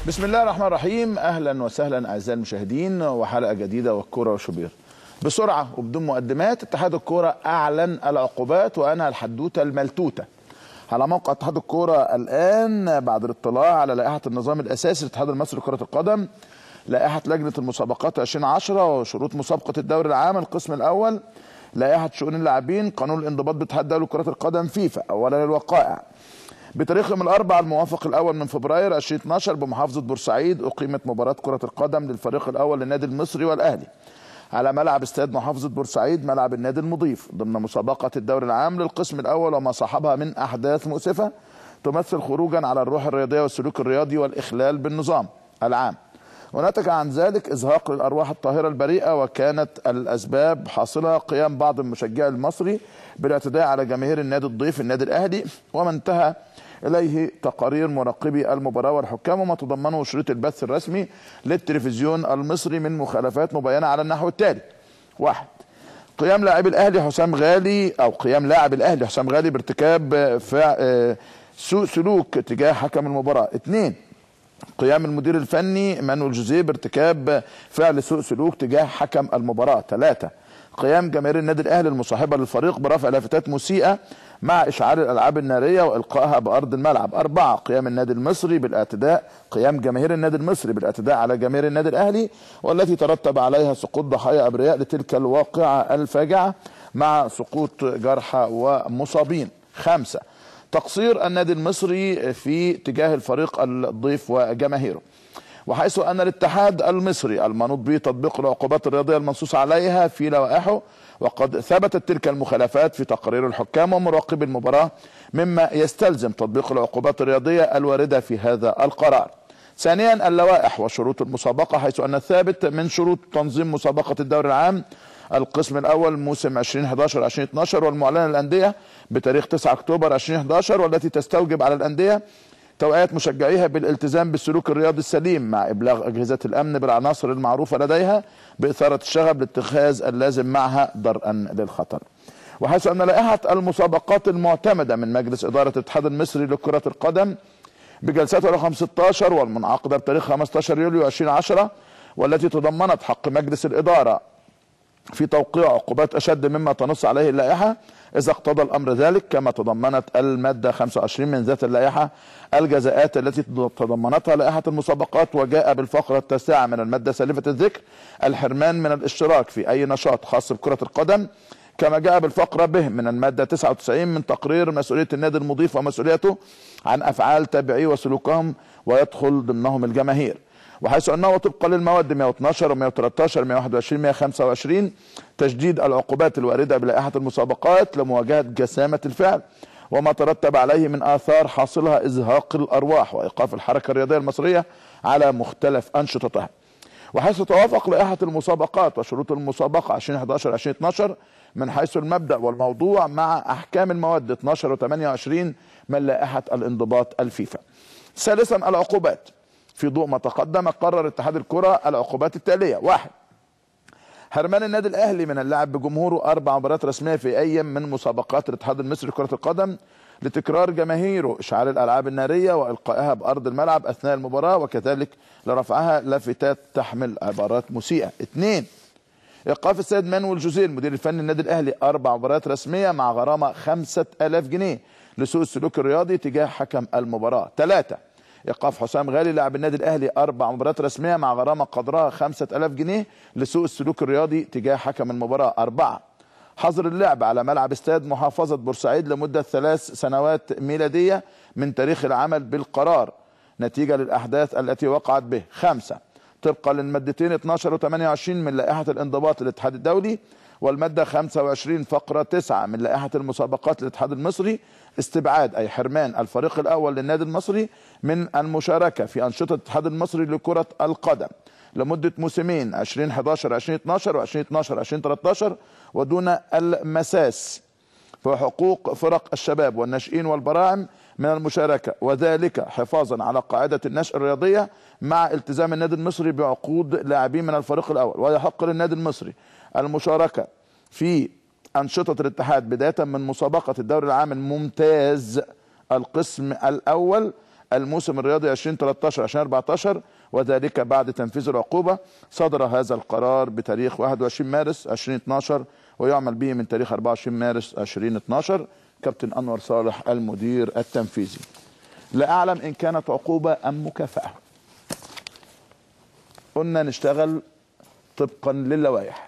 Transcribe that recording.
بسم الله الرحمن الرحيم. اهلا وسهلا اعزائي المشاهدين وحلقه جديده والكوره وشوبير. بسرعه وبدون مقدمات، اتحاد الكوره اعلن العقوبات وانهى الحدوته الملتوته. على موقع اتحاد الكوره الان بعد الاطلاع على لائحه النظام الاساسي للاتحاد المصري لكره القدم، لائحه لجنه المسابقات 2010 وشروط مسابقه الدوري العام القسم الاول، لائحه شؤون اللاعبين، قانون الانضباط باتحاد الدولي لكره القدم فيفا. اولا الوقائع. بتاريخ يوم الاربعاء الموافق الاول من فبراير 2012 بمحافظه بورسعيد اقيمت مباراه كره القدم للفريق الاول للنادي المصري والاهلي على ملعب استاد محافظه بورسعيد ملعب النادي المضيف ضمن مسابقه الدوري العام للقسم الاول وما صاحبها من احداث مؤسفه تمثل خروجا على الروح الرياضيه والسلوك الرياضي والاخلال بالنظام العام، ونتج عن ذلك ازهاق للارواح الطاهره البريئه، وكانت الاسباب حاصله قيام بعض المشجعين المصري بالاعتداء على جماهير النادي الضيف النادي الاهلي، وما انتهى إليه تقارير مراقبي المباراة والحكام وما تضمنه شريط البث الرسمي للتلفزيون المصري من مخالفات مبينة على النحو التالي: 1. قيام لاعب الأهلي حسام غالي بارتكاب سوء سلوك تجاه حكم المباراة. 2. قيام المدير الفني مانويل جوزيه بارتكاب فعل سوء سلوك تجاه حكم المباراة. 3. قيام جماهير النادي الاهلي المصاحبه للفريق برفع لافتات مسيئه مع اشعال الالعاب الناريه والقائها بارض الملعب. 4. قيام جماهير النادي المصري بالاعتداء على جماهير النادي الاهلي والتي ترتب عليها سقوط ضحايا ابرياء لتلك الواقعه الفاجعه مع سقوط جرحى ومصابين. 5. تقصير النادي المصري في تجاه الفريق الضيف وجماهيره، وحيث أن الاتحاد المصري المنوط به تطبيق العقوبات الرياضية المنصوص عليها في لوائحه، وقد ثبتت تلك المخالفات في تقارير الحكام ومراقبي المباراة، مما يستلزم تطبيق العقوبات الرياضية الواردة في هذا القرار. ثانيا اللوائح وشروط المسابقة، حيث أن الثابت من شروط تنظيم مسابقة الدوري العام القسم الأول موسم 2011-2012 والمعلنة للأندية بتاريخ 9 أكتوبر 2011، والتي تستوجب على الأندية توعية مشجعيها بالالتزام بالسلوك الرياضي السليم مع إبلاغ أجهزة الأمن بالعناصر المعروفة لديها بإثارة الشغب لاتخاذ اللازم معها درءا للخطر. وحيث أن لائحة المسابقات المعتمدة من مجلس إدارة الاتحاد المصري لكرة القدم بجلسته رقم 16 والمنعقدة بتاريخ 15 يوليو 2010 والتي تضمنت حق مجلس الإدارة في توقيع عقوبات أشد مما تنص عليه اللائحة إذا اقتضى الأمر ذلك، كما تضمنت المادة 25 من ذات اللائحة الجزاءات التي تضمنتها لائحة المسابقات، وجاء بالفقرة 9 من المادة سالفة الذكر الحرمان من الاشتراك في أي نشاط خاص بكرة القدم، كما جاء بالفقرة ب من المادة 99 من تقرير مسؤولية النادي المضيف ومسؤوليته عن أفعال تابعيه وسلوكهم ويدخل ضمنهم الجماهير. وحيث أنه طبقا للمواد 112 و113 121 125 تجديد العقوبات الواردة بلائحة المسابقات لمواجهة جسامة الفعل وما ترتب عليه من آثار حاصلها إزهاق الأرواح وإيقاف الحركة الرياضية المصرية على مختلف أنشطتها. وحيث توافق لائحة المسابقات وشروط المسابقة 2011-2012 من حيث المبدأ والموضوع مع أحكام المواد 12 و28 من لائحة الانضباط الفيفا. ثالثا العقوبات. في ضوء ما تقدم قرر اتحاد الكرة العقوبات التالية: 1. حرمان النادي الاهلي من اللعب بجمهوره 4 مباريات رسميه في اي من مسابقات الاتحاد المصري لكره القدم لتكرار جماهيره اشعال الالعاب الناريه والقائها بارض الملعب اثناء المباراه، وكذلك لرفعها لافتات تحمل عبارات مسيئه. 2. ايقاف السيد مانويل جوزيه المدير الفني للنادي الاهلي 4 مباريات رسميه مع غرامه 5000 جنيه لسوء السلوك الرياضي تجاه حكم المباراه. 3. ايقاف حسام غالي لاعب النادي الاهلي 4 مباريات رسميه مع غرامه قدرها 5000 جنيه لسوء السلوك الرياضي تجاه حكم المباراه. 4. حظر اللعب على ملعب استاد محافظه بورسعيد لمده 3 سنوات ميلاديه من تاريخ العمل بالقرار نتيجه للاحداث التي وقعت به. 5. طبقا للمادتين 12 و28 من لائحه الانضباط للاتحاد الدولي والماده 25 فقره 9 من لائحه المسابقات للاتحاد المصري استبعاد أي حرمان الفريق الأول للنادي المصري من المشاركة في أنشطة الاتحاد المصري لكرة القدم لمدة موسمين 2011-2012 و2012-2013 ودون المساس في حقوق فرق الشباب والناشئين والبراعم من المشاركة، وذلك حفاظا على قاعدة النشء الرياضية مع التزام النادي المصري بعقود لاعبين من الفريق الأول. ويحق للنادي المصري المشاركة في أنشطة الاتحاد بداية من مسابقة الدوري العام الممتاز القسم الأول الموسم الرياضي 2013-2014، وذلك بعد تنفيذ العقوبة. صدر هذا القرار بتاريخ 21 مارس 2012 ويعمل به من تاريخ 24 مارس 2012. كابتن أنور صالح المدير التنفيذي. لا أعلم إن كانت عقوبة أم مكافأة. قلنا نشتغل طبقا للوائح.